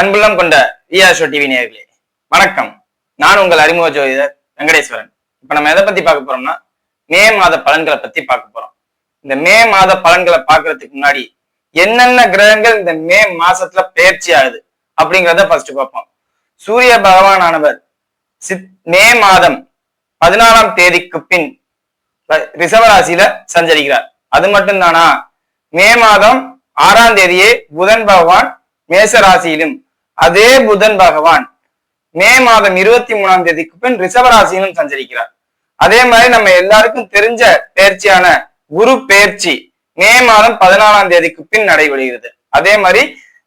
அன்புள்ளம் கொண்ட விஆர்ஷோ டிவி நேயர்களே வணக்கம். நான் உங்கள் அறிமுக ஜோதிடர் வெங்கடேஸ்வரன். இப்ப நம்ம எதை பத்தி பார்க்க போறோம்னா மே மாத பலன்களை பத்தி பார்க்க போறோம். இந்த மே மாத பலன்களை பார்க்கறதுக்கு முன்னாடி என்னென்ன கிரகங்கள் இந்த மே மாசத்துல பெயர்ச்சி ஆகுது அப்படிங்கிறத ஃபர்ஸ்ட் பார்ப்போம். சூரிய பகவானானவர் மே மாதம் 14ஆம் தேதிக்கு பின் ரிஷபராசியில சஞ்சரிக்கிறார். அது மட்டும் தானா, மே மாதம் 6ஆம் தேதியே புதன் பகவான் மேச ராசியிலும், அதே புதன் பகவான் மே மாதம் 23ஆம் தேதிக்கு பின் ரிஷபராசியிலும் சஞ்சரிக்கிறார். அதே மாதிரி நம்ம எல்லாருக்கும் தெரிஞ்ச பயிற்சியான குரு பயிற்சி மே மாதம் 14ஆம் தேதிக்கு பின் நடைபெறுகிறது. அதே மாதிரி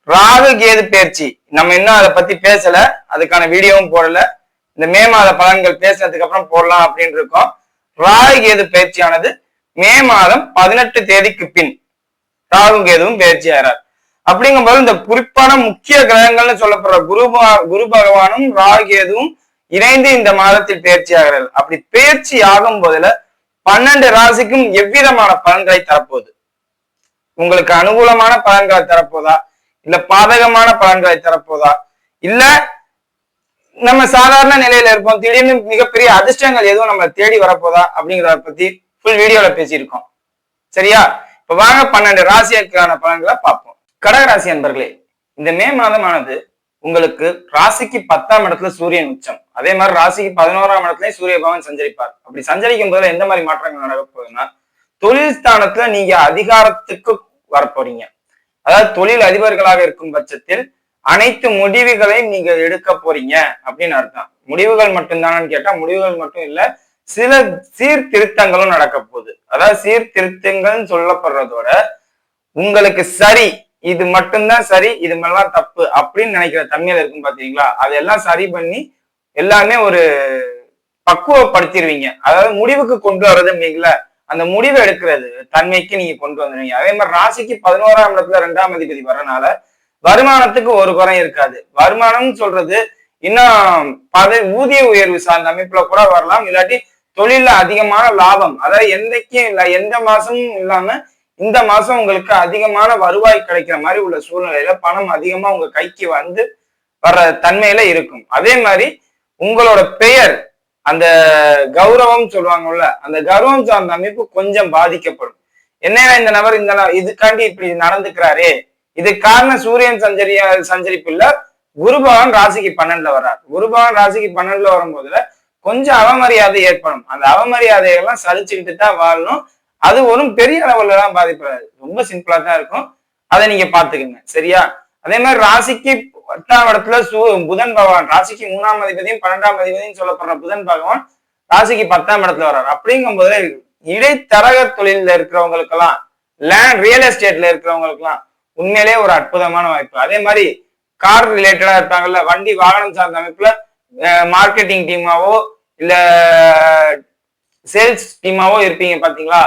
ராகு கேது பயிற்சி நம்ம இன்னும் அதை பத்தி பேசல, அதுக்கான வீடியோவும் போடல. இந்த மே மாத பலன்கள் பேசினதுக்கு அப்புறம் போடலாம் அப்படின்னு இருக்கோம். ராகு கேது பயிற்சியானது மே மாதம் 18 தேதிக்கு பின் ராகு கேதுவும் பயிற்சி ஆகிறார். அப்படிங்கும்போது இந்த குறிப்பான முக்கிய கிரகங்கள்னு சொல்லப்படுற குரு பகவானும் ராகு கேதுவும் இணைந்து இந்த மாதத்தில் பயிற்சி ஆகிறார்கள். அப்படி பயிற்சி ஆகும் போதுல 12 ராசிக்கும் எவ்விதமான பலன்களை தரப்போகுது, உங்களுக்கு அனுகூலமான பலன்களை தரப்போதா, இல்ல பாதகமான பலன்களை தரப்போதா, இல்ல நம்ம சாதாரண நிலையில இருப்போம், திடீர்னு மிகப்பெரிய அதிர்ஷ்டங்கள் எதுவும் நம்ம தேடி வரப்போதா அப்படிங்கிறத பத்தி ஃபுல் வீடியோல பேசியிருக்கோம். சரியா? இப்ப வாங்க 12 ராசிக்கான பலன்களை பார்ப்போம். கடகராசி அன்பர்களே, இந்த மே மாதமானது உங்களுக்கு ராசிக்கு 10ஆம் இடத்துல சூரியன் உச்சம், அதே மாதிரி ராசிக்கு 11ஆம் இடத்துலயும் சூரிய பகவான் சஞ்சரிப்பார். அப்படி சஞ்சரிக்கும் போதுல எந்த மாதிரி மாற்றங்கள் நடக்க போகுதுன்னா, தொழில் ஸ்தானத்துல நீங்க அதிகாரத்துக்கு வரப்போறீங்க. அதாவது தொழில் அதிபர்களாக இருக்கும் பட்சத்தில் அனைத்து முடிவுகளையும் நீங்க எடுக்க போறீங்க அப்படின்னு அர்த்தம். முடிவுகள் மட்டும்தானு கேட்டா முடிவுகள் மட்டும் இல்ல, சில சீர்திருத்தங்களும் நடக்க போகுது. அதாவது சீர்திருத்தங்கள் சொல்லப்படுறதோட உங்களுக்கு சரி இது மட்டும்தான் சரி, இது மாதிரிலாம் தப்பு அப்படின்னு நினைக்கிற தன்மையில இருக்கும் பாத்தீங்களா, அதெல்லாம் சரி பண்ணி எல்லாமே ஒரு பக்குவப்படுத்திடுவீங்க. அதாவது முடிவுக்கு கொண்டு வர்றது இல்லைங்களா, அந்த முடிவு எடுக்கிறது தன்மைக்கு நீங்க கொண்டு வந்துடுவீங்க. அதே மாதிரி ராசிக்கு 11ஆம் இடத்துல 2ஆம் அதிபதி வர்றதுனால வருமானத்துக்கு ஒரு குறை இருக்காது. வருமானம் சொல்றது இன்னும் ஊதிய உயர்வு சார்ந்த அமைப்புல கூட வரலாம், இல்லாட்டி தொழில அதிகமான லாபம், அதாவது எந்தைக்கும் இல்ல எந்த மாசமும் இல்லாம இந்த மாசம் உங்களுக்கு அதிகமான வருவாய் கிடைக்கிற மாதிரி உள்ள சூழ்நிலையில பணம் அதிகமா உங்க கைக்கு வந்து வர்ற தன்மையில இருக்கும். அதே மாதிரி உங்களோட பெயர், அந்த கௌரவம் சொல்லுவாங்கல்ல, அந்த கௌரவம் சார்ந்த அமைப்பு கொஞ்சம் பாதிக்கப்படும். என்ன இந்த நபர் இதுக்காண்டி இப்படி நடந்துக்கிறாரே, இது காரணம் சூரியன் சஞ்சரிப்பு இல்ல, குரு பகவான் ராசிக்கு 12ல வர்றார். குரு பகவான் ராசிக்கு 12ல வரும்போதுல கொஞ்சம் அவமரியாதை ஏற்படும். அந்த அவமரியாதைகள்லாம் சலிச்சுக்கிட்டு தான் வாழணும். அது ஒன்றும் பெரிய அளவுல எல்லாம் பாதிப்படாது, ரொம்ப சிம்பிளா தான் இருக்கும். அதை நீங்க பாத்துக்கோங்க. சரியா? அதே மாதிரி ராசிக்கு 8ஆம் இடத்துல புதன் பகவான், ராசிக்கு 3ஆம் அதிபதியும் 12ஆம் அதிபதியும் சொல்லப்படுற புதன் பகவான் ராசிக்கு 10ஆம் இடத்துல வர்றாரு. அப்படிங்கும் போது இடைத்தரக தொழில இருக்கிறவங்களுக்கெல்லாம், ரியல் எஸ்டேட்ல இருக்கிறவங்களுக்கெல்லாம் உண்மையிலேயே ஒரு அற்புதமான வாய்ப்பு. அதே மாதிரி கார் ரிலேட்டடா இருப்பாங்கல்ல, வண்டி வாகனம் சார்ந்த அமைப்புல மார்க்கெட்டிங் டீமாவோ இல்ல சேல்ஸ் டீமாவோ இருப்பீங்க பாத்தீங்களா,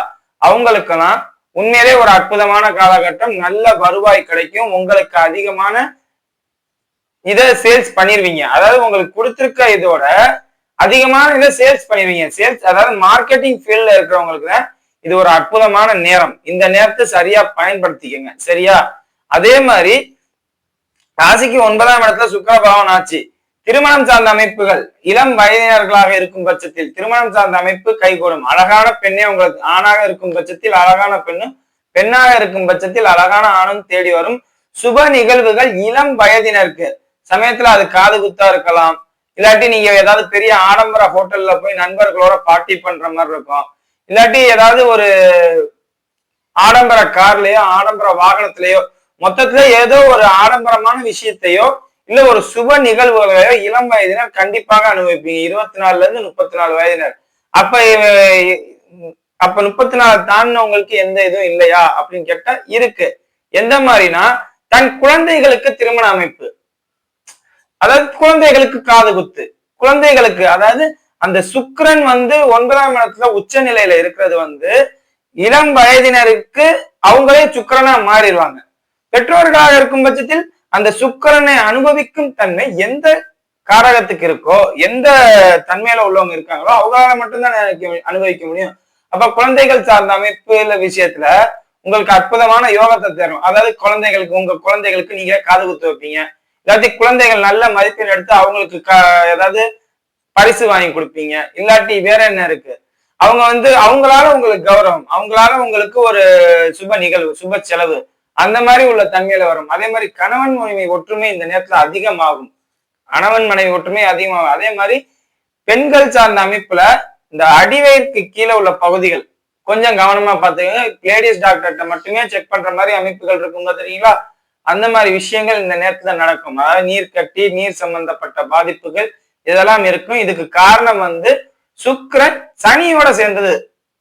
அவங்களுக்கெல்லாம் உண்மையிலே ஒரு அற்புதமான காலகட்டம், நல்ல வருவாய் கிடைக்கும். உங்களுக்கு அதிகமான இதை சேல்ஸ் பண்ணிருவீங்க. அதாவது உங்களுக்கு கொடுத்திருக்க இதோட அதிகமான இதை சேல்ஸ் பண்ணிருவீங்க. சேல்ஸ் அதாவது மார்க்கெட்டிங் ஃபீல்ட்ல இருக்கிறவங்களுக்கு தான் இது ஒரு அற்புதமான நேரம். இந்த நேரத்தை சரியா பயன்படுத்திக்கங்க. சரியா? அதே மாதிரி ராசிக்கு 9ஆம் இடத்துல சுக்கிர பகவான் ஆச்சு. திருமணம் சார்ந்த அமைப்புகள், இளம் வயதினர்களாக இருக்கும் பட்சத்தில் திருமணம் சார்ந்த அமைப்பு கைகூடும். அழகான பெண்ணே உங்களுக்கு ஆணாக இருக்கும் பட்சத்தில் அழகான பெண்ணும், பெண்ணாக இருக்கும் பட்சத்தில் அழகான ஆணும் தேடி வரும். சுப நிகழ்வுகள் இளம் வயதினருக்கு சமயத்துல அது காது குத்தா இருக்கலாம், இல்லாட்டி நீங்க ஏதாவது பெரிய ஆடம்பர ஹோட்டல்ல போய் நண்பர்களோட பார்ட்டி பண்ற மாதிரி இருக்கும், இல்லாட்டி ஏதாவது ஒரு ஆடம்பர கார்லயோ ஆடம்பர வாகனத்திலேயோ மொத்தத்துல ஏதோ ஒரு ஆடம்பரமான விஷயத்தையோ இல்ல ஒரு சுப நிகழ்வுகளையோ இளம் வயதினர் கண்டிப்பாக அனுபவிப்பீங்க. 24ல இருந்து 34 வயதினர். அப்ப 34 தாண்டினவங்களுக்கு எந்த இதுவும் இல்லையா அப்படின்னு கேட்டா இருக்கு. எந்த மாதிரினா, தன் குழந்தைகளுக்கு திருமண அமைப்பு, அதாவது குழந்தைகளுக்கு காது குத்து, குழந்தைகளுக்கு அதாவது அந்த சுக்கிரன் 9ஆம் இடத்துல உச்ச நிலையில இருக்கிறது இளம் வயதினருக்கு அவங்களே சுக்கிரனா மாறிடுவாங்க. பெற்றோர்களாக இருக்கும் பட்சத்தில் அந்த சுக்கிரனை அனுபவிக்கும் தன்மை எந்த காரகத்துக்கு இருக்கோ, எந்த தன்மையில உள்ளவங்க இருக்காங்களோ அவங்களால மட்டும்தான் அனுபவிக்க முடியும். அப்ப குழந்தைகள் சார்ந்த அமைப்பு விஷயத்துல உங்களுக்கு அற்புதமான யோகத்தை தரும். அதாவது குழந்தைகளுக்கு, உங்க குழந்தைகளுக்கு நீங்க காது குத்து வைப்பீங்க, இல்லாட்டி குழந்தைகள் நல்ல மதிப்பெண் எடுத்து அவங்களுக்கு ஏதாவது பரிசு வாங்கி கொடுப்பீங்க. இல்லாட்டி வேற என்ன இருக்கு, அவங்க அவங்களால உங்களுக்கு கௌரவம், அவங்களால உங்களுக்கு ஒரு சுப நிகழ்வு, சுப செலவு, அந்த மாதிரி உள்ள தன்மையில வரும். அதே மாதிரி கணவன் மனைவி ஒற்றுமை இந்த நேரத்துல அதிகமாகும். கணவன் மனைவி ஒற்றுமை அதிகமாகும். அதே மாதிரி பெண்கள் சார்ந்த அமைப்புல இந்த அடிவயிற்கு கீழே உள்ள பகுதிகள் கொஞ்சம் கவனமா பாத்துக்கோங்க. லேடிஸ் டாக்டர்கிட்ட மட்டுமே செக் பண்ற மாதிரி அமைப்புகள் இருக்குங்க தெரியுங்களா? அந்த மாதிரி விஷயங்கள் இந்த நேரத்துல நடக்கும். அதாவது நீர் கட்டி, நீர் சம்பந்தப்பட்ட பாதிப்புகள் இதெல்லாம் இருக்கும். இதுக்கு காரணம் சுக்கிரன் சனியோட சேர்ந்தது.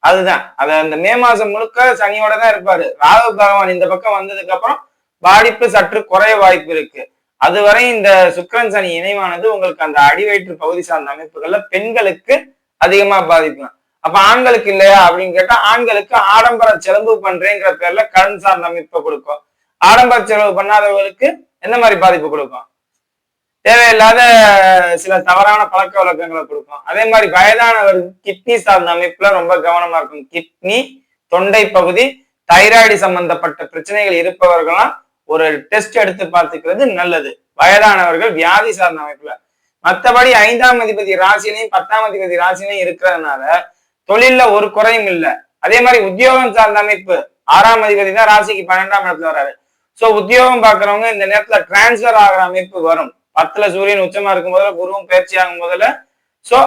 அதுதான் அந்த மே மாசம் முழுக்க சனியோட தான் இருப்பாரு. ராகு பகவான் இந்த பக்கம் வந்ததுக்கு அப்புறம் பாதிப்பு சற்று குறைய வாய்ப்பு இருக்கு. அதுவரை இந்த சுக்கிரன் சனி இணைவானது உங்களுக்கு அந்த அடிவயிற்று பகுதி சார்ந்த அமைப்புகள்ல பெண்களுக்கு அதிகமா பாதிக்கும். அப்ப ஆண்களுக்கு இல்லையா அப்படின்னு கேட்டா, ஆண்களுக்கு ஆடம்பர செலவு பண்றேங்கிற பேர்ல கடன் சார்ந்த அமைப்பை கொடுக்கும். ஆடம்பர செலவு பண்ணாதவர்களுக்கு எந்த மாதிரி பாதிப்பு கொடுக்கும்? தேவையில்லாத சில தவறான பழக்க வழக்கங்களை கொடுக்கும். அதே மாதிரி வயதானவருக்கு கிட்னி சார்ந்த அமைப்புல ரொம்ப கவனமா இருக்கும். கிட்னி, தொண்டை பகுதி, தைராய்டு சம்பந்தப்பட்ட பிரச்சனைகள் இருப்பவர்களாம் ஒரு டெஸ்ட் எடுத்து பார்த்துக்கிறது நல்லது, வயதானவர்கள் வியாதி சார்ந்த அமைப்புல. மற்றபடி 5ஆம் அதிபதி ராசிலையும் 10ஆம் அதிபதி ராசிலையும் இருக்கிறதுனால தொழில்ல ஒரு குறையும் இல்லை. அதே மாதிரி உத்தியோகம் சார்ந்த அமைப்பு 6ஆம் அதிபதி தான் ராசிக்கு 12ஆம் இடத்துல வராரு. சோ உத்தியோகம் பாக்குறவங்க இந்த நேரத்துல டிரான்ஸ்பர் ஆகிற அமைப்பு வரும். 10ல சூரியன் உச்சமா இருக்கும் போதுல, குருவும் பயிற்சி ஆகும் போதுல சோ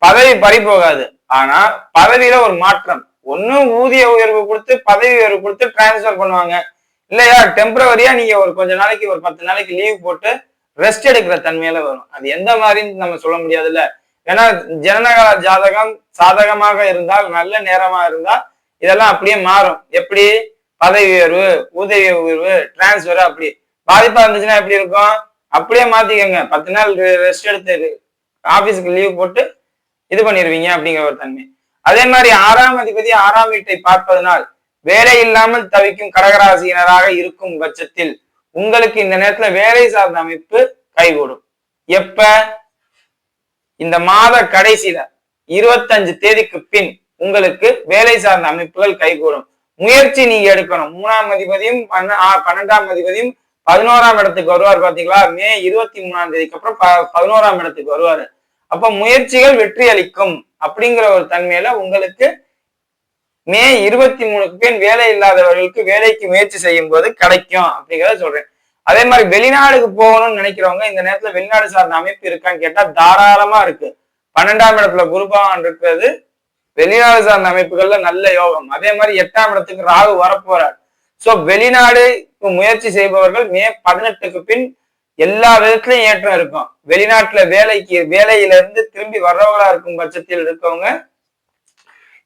பதவி பறி போகாது. ஆனா பதவியில ஒரு மாற்றம், ஒன்னும் ஊதிய உயர்வு கொடுத்து பதவி உயர்வு கொடுத்து டிரான்ஸ்பர் பண்ணுவாங்க, இல்லையா டெம்பரவரியா நீங்க ஒரு கொஞ்ச நாளைக்கு ஒரு 10 நாளைக்கு லீவ் போட்டு ரெஸ்ட் எடுக்கிற தன்மையில வரும். அது எந்த மாதிரின்னு நம்ம சொல்ல முடியாதுல்ல. ஏன்னா ஜனனகால ஜாதகம் சாதகமாக இருந்தால், நல்ல நேரமா இருந்தா இதெல்லாம் அப்படியே மாறும். எப்படி பதவி உயர்வு, ஊதிய உயர்வு, டிரான்ஸ்பர், அப்படி பாதிப்பா இருந்துச்சுன்னா எப்படி இருக்கும்? அப்படியே மாத்திக்கோங்க. 10 நாள் ரெஸ்ட் எடுத்து ஆபீஸுக்கு லீவ் போட்டு இது பண்ணிருவீங்க அப்படிங்கிற ஒரு தன்மை. அதே மாதிரி 6ஆம் அதிபதி 6ஆம் வீட்டை பார்ப்பதனால் வேலை இல்லாமல் தவிக்கும் கடகராசியினராக இருக்கும் பட்சத்தில் உங்களுக்கு இந்த நேரத்துல வேலை சார்ந்த அமைப்பு கைகூடும். எப்ப? இந்த மாத கடைசியில 25 தேதிக்கு பின் உங்களுக்கு வேலை சார்ந்த அமைப்புகள் கைகூடும். முயற்சி நீங்க எடுக்கணும். 3ஆம் அதிபதியும் 12ஆம் அதிபதியும் 11ஆம் இடத்துக்கு வருவார். பாத்தீங்களா? மே 23ஆம் தேதிக்கு அப்புறம் 11ஆம் இடத்துக்கு வருவாரு. அப்ப முயற்சிகள் வெற்றி அளிக்கும் அப்படிங்கிற ஒரு தன்மையில உங்களுக்கு மே 23க்கு பின் வேலை இல்லாதவர்களுக்கு வேலைக்கு முயற்சி செய்யும் போது கிடைக்கும் அப்படிங்கிறத சொல்றேன். அதே மாதிரி வெளிநாடுக்கு போகணும்னு நினைக்கிறவங்க இந்த நேரத்துல வெளிநாடு சார்ந்த அமைப்பு இருக்கான்னு கேட்டா தாராளமா இருக்கு. 12ஆம் இடத்துல குரு பகவான் இருக்கிறது வெளிநாடு சார்ந்த அமைப்புகள்ல நல்ல யோகம். அதே மாதிரி 8ஆம் இடத்துக்கு ராகு வரப்போறார். சோ வெளிநாடு முயற்சி செய்பவர்கள் மே 18க்கு பின் எல்லா விதத்திலையும் ஏற்றம் இருக்கும். வெளிநாட்டுல வேலையில இருந்து திரும்பி வர்றவங்களா இருக்கும் பட்சத்தில் இருக்கவங்க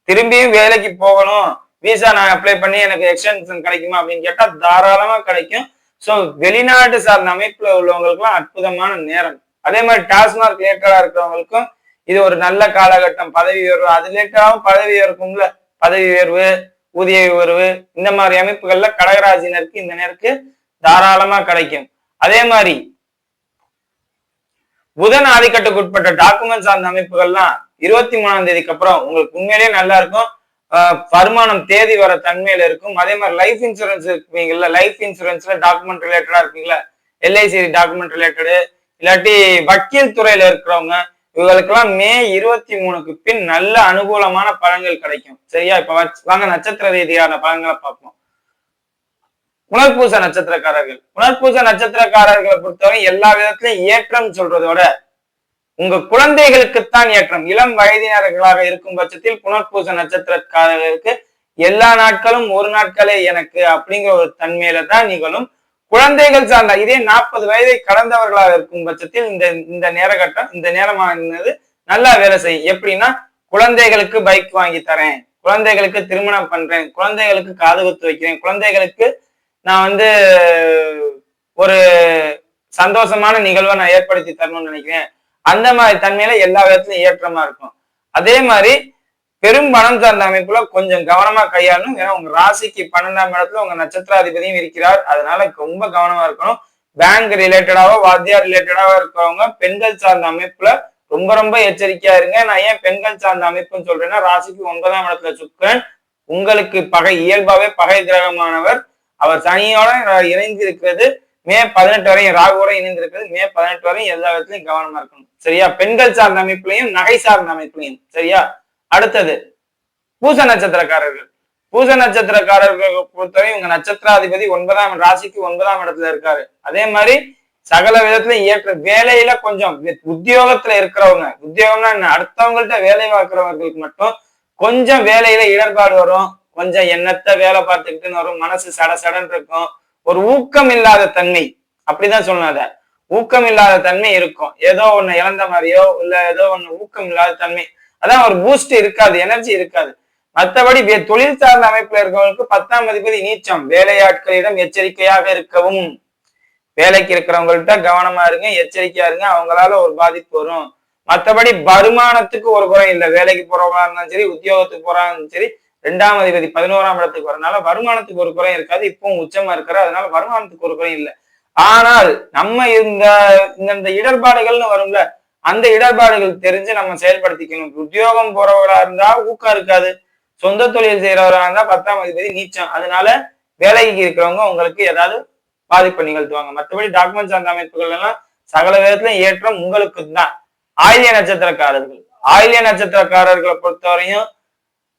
திரும்பியும் வேலைக்கு போகணும், விசா நான் அப்ளை பண்ணி எனக்கு எக்ஸ்டென்ஷன் கிடைக்குமா அப்படின்னு கேட்டா தாராளமா கிடைக்கும். சோ வெளிநாடு சார்ந்த அமைப்புல உள்ளவங்களுக்கு எல்லாம் அற்புதமான நேரம். அதே மாதிரி டாஸ்மார்க் ரிலேட்டடா இருக்கிறவங்களுக்கும் இது ஒரு நல்ல காலகட்டம். பதவி உயர்வு, அது ரிலேட்டடாகவும் பதவி உயர்வுக்கும்ல, பதவி உயர்வு, ஊதிய உயர்வு, இந்த மாதிரி அமைப்புகள்ல கடகராசினருக்கு இந்த நேரத்துக்கு தாராளமா கிடைக்கும். அதே மாதிரி புதன் ஆதிக்கத்துக்கு உட்பட்ட டாக்குமெண்ட் சார்ந்த அமைப்புகள்லாம் 23ஆம் தேதிக்கு அப்புறம் உங்களுக்கு உண்மையிலேயே நல்லா இருக்கும். வருமானம் தேதி வர தன்மையில இருக்கும். அதே மாதிரி லைஃப் இன்சூரன்ஸ் இருப்பீங்கல்ல, லைஃப் இன்சூரன்ஸ்ல டாக்குமெண்ட் ரிலேட்டடா இருப்பீங்களா, எல்ஐசி டாக்குமெண்ட் ரிலேட்டடு, இல்லாட்டி வக்கீல் துறையில இருக்கிறவங்க, இவங்களுக்கெல்லாம் மே 23க்கு பின் நல்ல அனுகூலமான பலன்கள் கிடைக்கும். சரியா? இப்ப வாங்க நட்சத்திர ரீதியான பலன்களை பார்ப்போம். புனர்பூச நட்சத்திரக்காரர்கள், புனர்பூச நட்சத்திரக்காரர்களை பொறுத்தவரை எல்லா விதத்திலையும் ஏற்றம் சொல்றதோட உங்க குழந்தைகளுக்குத்தான் ஏற்றம். இளம் வயதினர்களாக இருக்கும் பட்சத்தில் புனர்பூச நட்சத்திரக்காரர்களுக்கு எல்லா நாட்களும் ஒரு நாட்களே எனக்கு அப்படிங்கிற ஒரு தன்மையில தான் நிகழும். குழந்தைகள் சார்ந்த இதே 40 வயதை கடந்தவர்களாக இருக்கும் பட்சத்தில் இந்த நேரகட்டம், இந்த நேரமானது நல்லா வேலை செய்யும். எப்படின்னா, குழந்தைகளுக்கு பைக் வாங்கி தரேன், குழந்தைகளுக்கு திருமணம் பண்றேன், குழந்தைகளுக்கு காது குத்து வைக்கிறேன், குழந்தைகளுக்கு நான் ஒரு சந்தோஷமான நிகழ்வை நான் ஏற்படுத்தி தரணும்னு நினைக்கிறேன். அந்த மாதிரி தன்மையில எல்லா விதத்திலும் ஏற்றமா இருக்கும். அதே மாதிரி பெரும் பணம் சார்ந்த அமைப்புல கொஞ்சம் கவனமா கையாளணும். ஏன்னா உங்க ராசிக்கு 12ஆம் இடத்துல உங்க நட்சத்திராதிபதியும் இருக்கிறார். அதனால ரொம்ப கவனமா இருக்கணும். பேங்க் ரிலேட்டடாவோ வாத்தியார் ரிலேட்டடாவோ இருக்கிறவங்க பெண்கள் சார்ந்த அமைப்புல ரொம்ப ரொம்ப எச்சரிக்கையா இருங்க. நான் ஏன் பெண்கள் சார்ந்த அமைப்புன்னு சொல்றேன்னா, ராசிக்கு 9ஆம் இடத்துல சுக்கிரன் உங்களுக்கு இயல்பாவே பகை கிரகமானவர். அவர் சனியோட இணைந்து இருக்கிறது மே 18 வரையும் ராகுவோட இணைந்திருக்கிறது. மே 18 வரையும் எல்லா விதத்திலையும் கவனமா இருக்கணும். சரியா? பெண்கள் சார்ந்த அமைப்புலையும் நகை சார்ந்த அமைப்புலையும். சரியா? அடுத்தது பூச நட்சத்திரக்காரர்கள். பூச நட்சத்திரக்காரர்கள் பொறுத்தவரை உங்க நட்சத்திராதிபதி 9ஆம் ராசிக்கு 9ஆம் இடத்துல இருக்காரு. அதே மாதிரி சகல விதத்துல ஏற்ற வேலையில கொஞ்சம் உத்தியோகத்துல இருக்கிறவங்க, உத்தியோகம்னா என்ன, அடுத்தவங்கள்ட்ட வேலை பார்க்கிறவர்களுக்கு மட்டும் கொஞ்சம் வேலையில இடர்பாடு வரும். கொஞ்சம் எண்ணத்தை வேலை பார்த்துக்கிட்டுன்னு வரும். மனசு சடசடன் இருக்கும். ஒரு ஊக்கம் இல்லாத தன்மை, அப்படிதான் சொன்னாத, ஊக்கம் இல்லாத தன்மை இருக்கும். ஏதோ ஒண்ணு இழந்த மாதிரியோ இல்ல ஏதோ ஒண்ணு ஊக்கம் இல்லாத தன்மை, அதான் ஒரு பூஸ்ட் இருக்காது, எனர்ஜி இருக்காது. மற்றபடி தொழில் சார்ந்த அமைப்புல இருக்கவங்களுக்கு 10ஆம் அதிபதி நீச்சம். வேலையாட்களிடம் எச்சரிக்கையாக இருக்கவும். வேலைக்கு இருக்கிறவங்கள்ட்ட கவனமா இருங்க, எச்சரிக்கையா இருங்க. அவங்களால ஒரு பாதிப்பு வரும். மற்றபடி வருமானத்துக்கு ஒரு குறை இல்லை. வேலைக்கு போறவங்களா இருந்தாலும் சரி, உத்தியோகத்துக்கு போறாங்க சரி, 2ஆம் அதிபதி 11ஆம் இடத்துக்கு வரனால வருமானத்துக்கு ஒரு குறை இருக்காது. இப்பவும் உச்சமா இருக்கிற, அதனால வருமானத்துக்கு ஒரு குறை இல்லை. ஆனால் நம்ம இந்த இடர்பாடுகள்னு வரும்ல, அந்த இடர்பாடுகள் தெரிஞ்சு நம்ம செயல்படுத்திக்கணும். உத்தியோகம் போறவங்களா இருந்தா ஊக்கம் இருக்காது. சொந்த தொழில் செய்யறவரா இருந்தா 10ஆம் அதிபதி நீச்சம். அதனால வேலைக்கு இருக்கிறவங்க உங்களுக்கு ஏதாவது பாதிப்பை நிகழ்த்துவாங்க. மற்றபடி டாக்குமெண்ட் சார்ந்த அமைப்புகள் எல்லாம் சகல விதத்திலும் ஏற்றம் உங்களுக்கு தான். ஆயில்ய நட்சத்திரக்காரர்கள். ஆயில்ய நட்சத்திரக்காரர்களை பொறுத்தவரையும்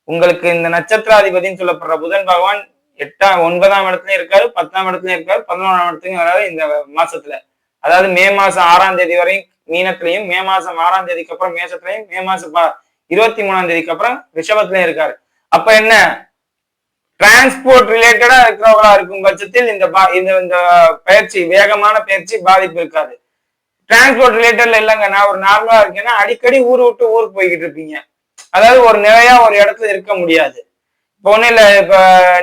உங்களுக்கு இந்த நட்சத்திராதிபதினு சொல்லப்படுற புதன் பகவான் 9ஆம் இடத்துலயும் இருக்காரு, 10ஆம் இடத்துலயும் இருக்காரு, 11ஆம் இடத்துலயும் வராது இந்த மாசத்துல. அதாவது மே மாசம் 6ஆம் தேதி வரையும் மீனத்திலையும், மே மாசம் 6ஆம் தேதிக்கு அப்புறம் மேசத்திலையும், மே மாசம் 23ஆம் தேதிக்கு அப்புறம் ரிஷபத்திலையும் இருக்காரு. அப்ப என்ன, டிரான்ஸ்போர்ட் ரிலேட்டடா இருக்கிறவங்களா இருக்கும் பட்சத்தில் இந்த பயிற்சி, வேகமான பயிற்சி பாதிப்பு இருக்காது. டிரான்ஸ்போர்ட் ரிலேட்டட்ல இல்லைங்க, நான் ஒரு நார்மலா இருக்கேன்னா அடிக்கடி ஊர் விட்டு ஊருக்கு போய்கிட்டு இருப்பீங்க. அதாவது ஒரு நிலையா ஒரு இடத்துல இருக்க முடியாது. இப்போ ஒன்னும் இல்ல, இப்ப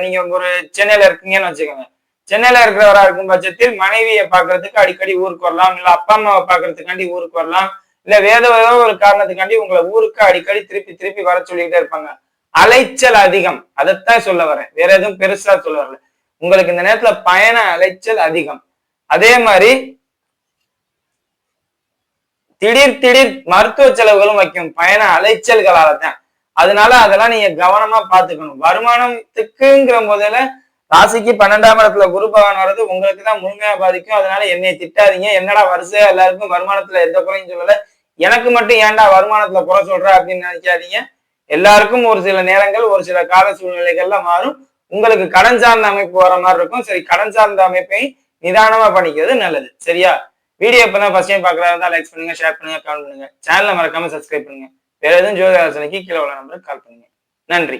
நீங்க ஒரு சென்னையில இருக்கீங்கன்னு வச்சுக்கோங்க. சென்னையில இருக்கிறவரா இருக்கும் பட்சத்தில் மனைவியை பாக்குறதுக்கு அடிக்கடி ஊருக்கு வரலாம், இல்ல அப்பா அம்மாவை பாக்குறதுக்காண்டி ஊருக்கு வரலாம், இல்ல ஏதோ ஒரு காரணத்துக்காண்டி உங்களை ஊருக்கு அடிக்கடி திருப்பி திருப்பி வர சொல்லிக்கிட்டே இருப்பாங்க. அலைச்சல் அதிகம், அதைத்தான் சொல்ல வரேன், வேற எதுவும் பெருசா சொல்ல வரல. உங்களுக்கு இந்த நேரத்துல பயண அலைச்சல் அதிகம். அதே மாதிரி திடீர் மருத்துவ செலவுகளும் வைக்கும் பயண அலைச்சல்களால தான். அதனால அதெல்லாம் நீங்க கவனமா பாத்துக்கணும். வருமானத்துக்குங்கிற போதில ராசிக்கு 12ஆம் இடத்துல குரு பகவான் வர்றது உங்களுக்கு தான் முழுமையா பாதிக்கும். அதனால என்னை திட்டாதீங்க. என்னடா வரிசையா எல்லாருக்கும் வருமானத்துல எந்த குறையும் சொல்லல, எனக்கு மட்டும் ஏன்டா வருமானத்துல குறை சொல்ற அப்படின்னு நினைக்காதீங்க. எல்லாருக்கும் ஒரு சில நேரங்கள் ஒரு சில கால சூழ்நிலைகள்ல மாறும். உங்களுக்கு கடன் சார்ந்த அமைப்பு வர மாதிரி இருக்கும். சரி, கடன் சார்ந்த அமைப்பை நிதானமா பண்ணிக்கிறது நல்லது. சரியா? வீடியோ இப்பதான் ஃபர்ஸ்ட் டைம் பாக்குறதா இருந்தா லைக் பண்ணுங்க, ஷேர் பண்ணுங்க, கமெண்ட் பண்ணுங்க. சேனலை மறக்காம சப்ஸ்கிரைப் பண்ணுங்க. வேற எதுவும் ஜோதிட ஆலோசனைக்கு கீழே உள்ள நம்பருக்கு கால் பண்ணுங்க. நன்றி.